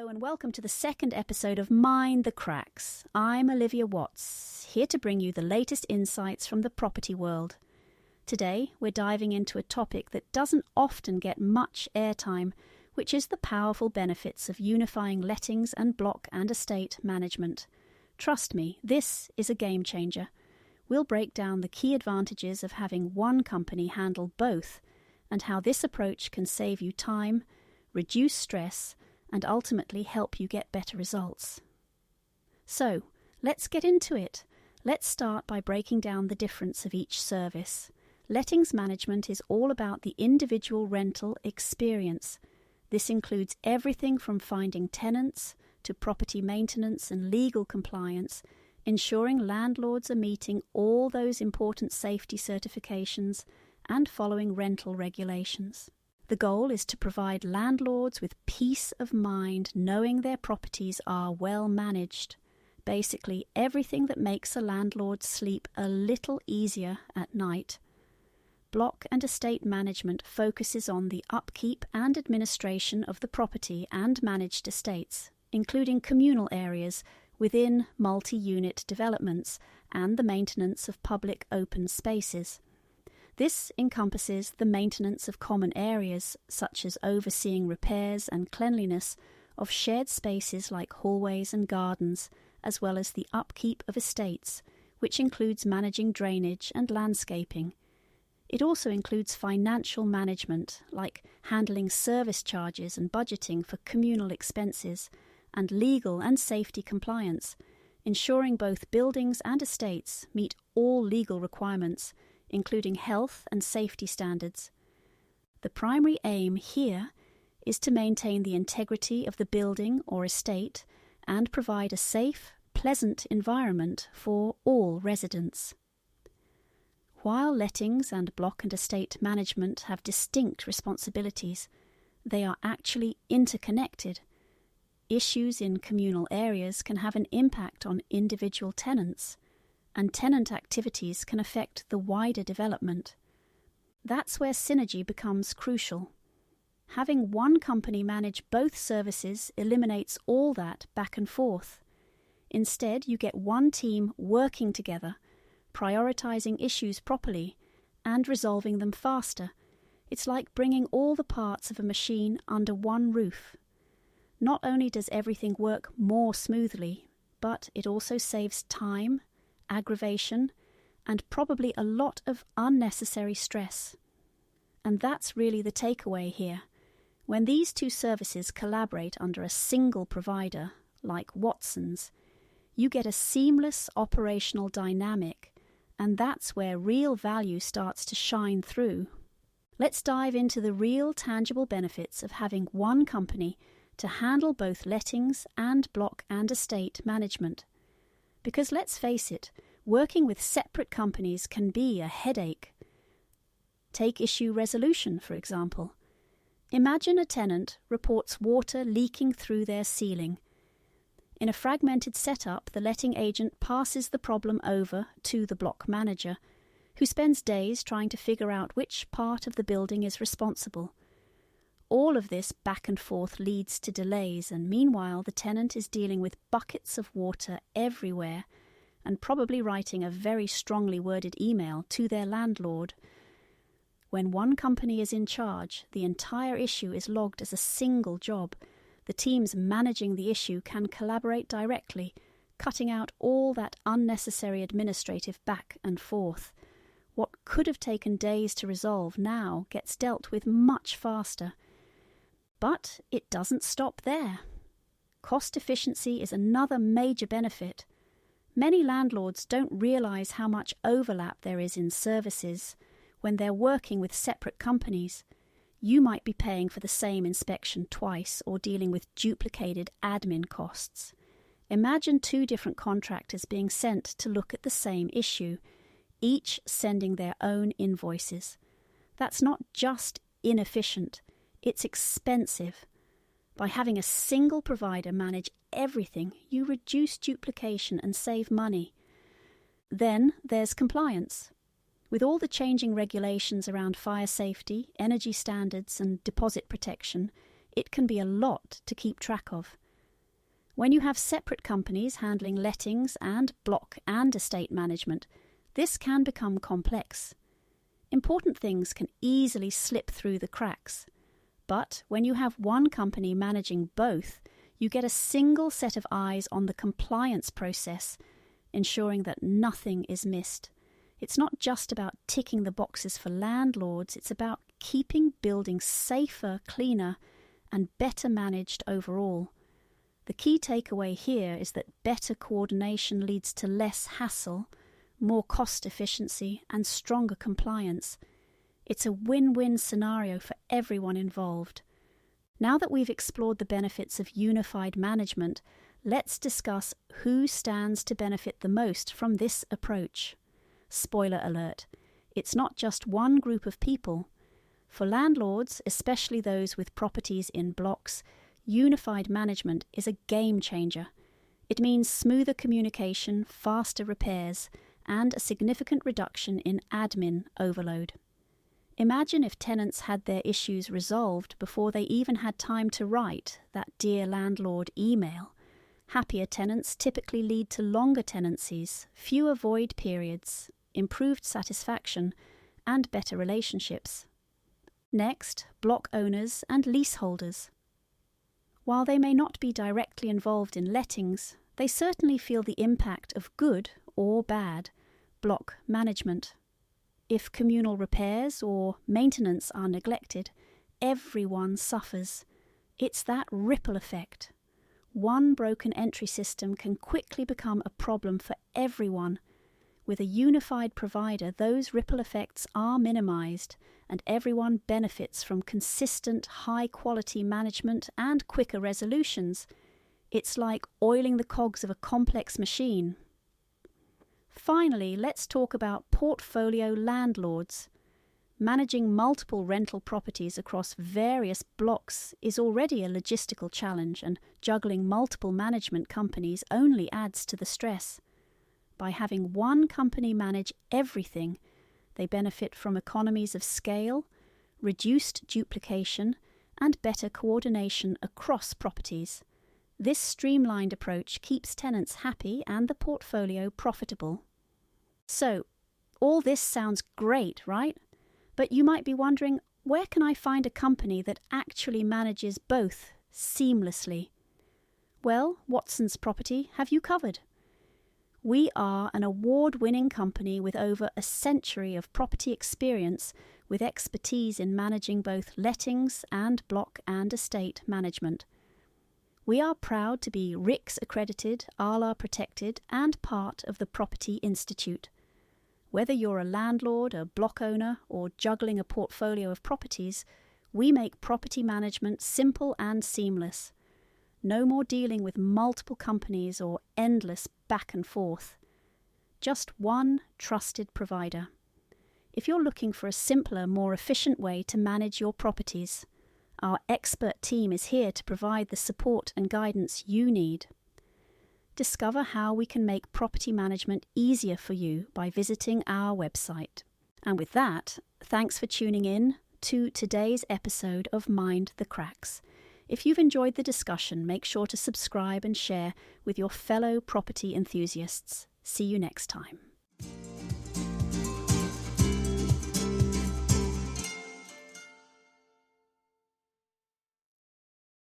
and welcome to the second episode of Mind the Cracks. I'm Olivia Watts, here to bring you the latest insights from the property world. Today, we're diving into a topic that doesn't often get much airtime, which is the powerful benefits of unifying lettings and block and estate management. Trust me, this is a game changer. We'll break down the key advantages of having one company handle both, and how this approach can save you time, reduce stress, and ultimately help you get better results. So, let's get into it. Let's start by breaking down the difference of each service. Lettings management is all about the individual rental experience. This includes everything from finding tenants to property maintenance and legal compliance, ensuring landlords are meeting all those important safety certifications and following rental regulations. The goal is to provide landlords with peace of mind knowing their properties are well managed. Basically, everything that makes a landlord sleep a little easier at night. Block and estate management focuses on the upkeep and administration of the property and managed estates, including communal areas within multi-unit developments and the maintenance of public open spaces. This encompasses the maintenance of common areas, such as overseeing repairs and cleanliness of shared spaces like hallways and gardens, as well as the upkeep of estates, which includes managing drainage and landscaping. It also includes financial management, like handling service charges and budgeting for communal expenses, and legal and safety compliance, ensuring both buildings and estates meet all legal requirements, including health and safety standards. The primary aim here is to maintain the integrity of the building or estate and provide a safe, pleasant environment for all residents. While lettings and block and estate management have distinct responsibilities, they are actually interconnected. Issues in communal areas can have an impact on individual tenants, and tenant activities can affect the wider development. That's where synergy becomes crucial. Having one company manage both services eliminates all that back and forth. Instead, you get one team working together, prioritizing issues properly, and resolving them faster. It's like bringing all the parts of a machine under one roof. Not only does everything work more smoothly, but it also saves time, aggravation, and probably a lot of unnecessary stress. And that's really the takeaway here. When these two services collaborate under a single provider, like Watson's, you get a seamless operational dynamic, and that's where real value starts to shine through. Let's dive into the real tangible benefits of having one company to handle both lettings and block and estate management. Because let's face it, working with separate companies can be a headache. Take issue resolution, for example. Imagine a tenant reports water leaking through their ceiling. In a fragmented setup, the letting agent passes the problem over to the block manager, who spends days trying to figure out which part of the building is responsible. All of this back and forth leads to delays, and meanwhile the tenant is dealing with buckets of water everywhere and probably writing a very strongly worded email to their landlord. When one company is in charge, the entire issue is logged as a single job. The teams managing the issue can collaborate directly, cutting out all that unnecessary administrative back and forth. What could have taken days to resolve now gets dealt with much faster. But it doesn't stop there. Cost efficiency is another major benefit. Many landlords don't realise how much overlap there is in services when they're working with separate companies. You might be paying for the same inspection twice or dealing with duplicated admin costs. Imagine two different contractors being sent to look at the same issue, each sending their own invoices. That's not just inefficient, it's expensive. By having a single provider manage everything, you reduce duplication and save money. Then there's compliance. With all the changing regulations around fire safety, energy standards, and deposit protection, it can be a lot to keep track of. When you have separate companies handling lettings and block and estate management, this can become complex. Important things can easily slip through the cracks. But when you have one company managing both, you get a single set of eyes on the compliance process, ensuring that nothing is missed. It's not just about ticking the boxes for landlords, it's about keeping buildings safer, cleaner, and better managed overall. The key takeaway here is that better coordination leads to less hassle, more cost efficiency, and stronger compliance. It's a win-win scenario for everyone involved. Now that we've explored the benefits of unified management, let's discuss who stands to benefit the most from this approach. Spoiler alert, it's not just one group of people. For landlords, especially those with properties in blocks, unified management is a game changer. It means smoother communication, faster repairs, and a significant reduction in admin overload. Imagine if tenants had their issues resolved before they even had time to write that Dear Landlord email. Happier tenants typically lead to longer tenancies, fewer void periods, improved satisfaction, and better relationships. Next, block owners and leaseholders. While they may not be directly involved in lettings, they certainly feel the impact of good or bad block management. If communal repairs or maintenance are neglected, everyone suffers. It's that ripple effect. One broken entry system can quickly become a problem for everyone. With a unified provider, those ripple effects are minimized, and everyone benefits from consistent, high-quality management and quicker resolutions. It's like oiling the cogs of a complex machine. Finally, let's talk about portfolio landlords. Managing multiple rental properties across various blocks is already a logistical challenge, and juggling multiple management companies only adds to the stress. By having one company manage everything, they benefit from economies of scale, reduced duplication, and better coordination across properties. This streamlined approach keeps tenants happy and the portfolio profitable. So, all this sounds great, right? But you might be wondering, where can I find a company that actually manages both seamlessly? Well, Watson's Property have you covered. We are an award-winning company with over a century of property experience, with expertise in managing both lettings and block and estate management. We are proud to be RICS accredited, ALA protected, and part of the Property Institute. Whether you're a landlord, a block owner, or juggling a portfolio of properties, we make property management simple and seamless. No more dealing with multiple companies or endless back and forth. Just one trusted provider. If you're looking for a simpler, more efficient way to manage your properties, our expert team is here to provide the support and guidance you need. Discover how we can make property management easier for you by visiting our website. And with that, thanks for tuning in to today's episode of Mind the Cracks. If you've enjoyed the discussion, make sure to subscribe and share with your fellow property enthusiasts. See you next time.